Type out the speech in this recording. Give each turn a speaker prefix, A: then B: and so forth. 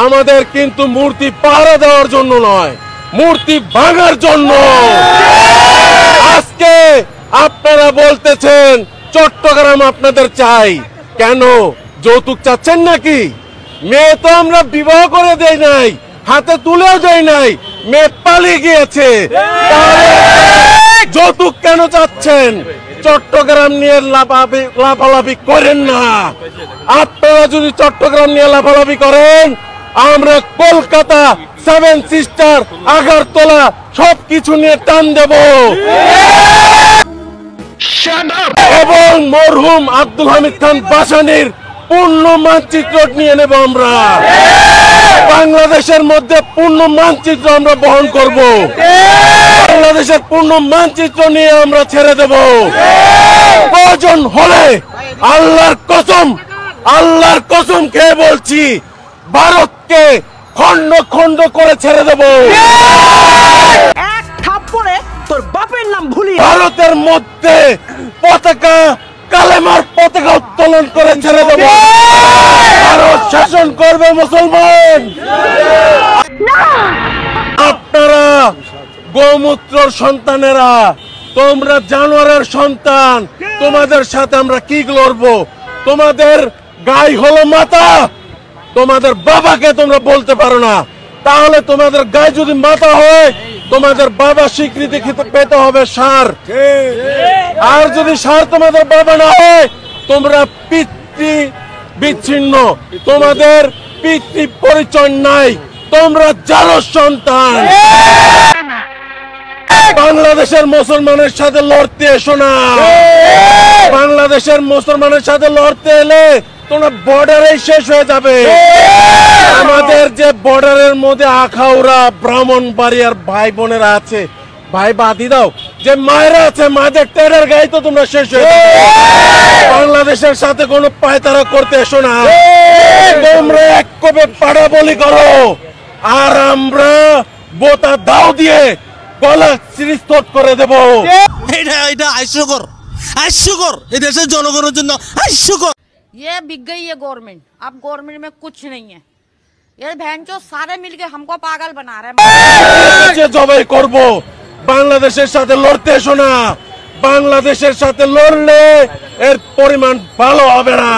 A: আমাদের কিন্তু মূর্তি পাহারা দেওয়ার জন্য নয়, মূর্তি ভাঙার জন্য। আজকে আপনারা বলতেছেন চট্টগ্রাম আপনাদের চাই, কেন যৌতুক চাচ্ছেন নাকি? মেয়ে তো আমরা বিবাহ করে দেই নাই, হাতে তুলেও দেই নাই, মেয়ে পালিয়ে গিয়েছে, যৌতুক কেন চাচ্ছেন? চট্টগ্রাম নিয়ে লাফালাফি করেন না। আপনারা যদি চট্টগ্রাম নিয়ে লাফালাফি করেন, আমরা কলকাতা, সেভেন সিস্টার, আগারতলা সবকিছু নিয়ে টান দেব এবং মরহুম আব্দুল হামিদ খান বাসানির পূর্ণ মানচিত্র নিয়ে নেব। আমরা বাংলাদেশের মধ্যে পূর্ণ মানচিত্র আমরা বহন করব, বাংলাদেশের পূর্ণ মানচিত্র নিয়ে আমরা ছেড়ে দেব। প্রয়োজন হলে আল্লাহর কসম খেয়ে বলছি, ভারতকে খন্ড খন্ড করে ছেড়ে দেব।
B: এক থাপ্পড়ে তোর বাপের নাম ভুলি
A: ভারতের মধ্যে পতাকা, কালেমার পতাকা উত্তোলন করে ছেড়ে দেব। ভারত শাসন করবে মুসলমান। আপনারা গোমূত্রর সন্তানেরা, তোমরা জানোয়ারের সন্তান, তোমাদের সাথে আমরা কি লড়বো? তোমাদের গায়ে হলো মাথা, তোমাদের বাবাকে তোমরা বলতে পারো না, তাহলে তোমাদের গায়ে যদি মাথা হয়, তোমাদের বাবা স্বীকৃতি পেতে হবে ষাঁড়। আর যদি ষাঁড় তোমাদের বাবা না হয়, তোমরা পিতৃ বিচ্ছিন্ন, তোমাদের পিতৃ পরিচয় নাই, তোমরা জারজ সন্তান। বাংলাদেশের মুসলমানের সাথে লড়তে এসো না। বাংলাদেশের মুসলমানের সাথে লড়তে এলে তোমরা বর্ডারেই শেষ হয়ে যাবে। আমাদের যে বর্ডারের মধ্যে আখাউড়া, ব্রাহ্মণবাড়িয়ার ভাই বোনেরা আছে, ভাই বাদি দাও, যে মায়েরা আছে, মায়েদের টেরের গায়ে তো তোমরা শেষ হয়ে যাবে। বাংলাদেশের সাথে কোনো পায়তারা করতে এসো না। তোমরা এক কোপে পাড়া বলি করো, আর আমরা বোতা দাও দিয়ে গলা চিরস্তট করে দেব।
C: এটা হাস্যকর এই দেশের জনগণের জন্য হাস্যকর।
D: ये बिक गई है गवर्नमेंट, अब गवर्नमेंट में कुछ नहीं है। ये भैंचो सारे मिलके हमको पागल बना रहे हैं।
A: জবাই করব, বাংলাদেশের সাথে লড়তে এসো না। বাংলাদেশের সাথে লড়লে এর পরিমাণ ভালো হবে না।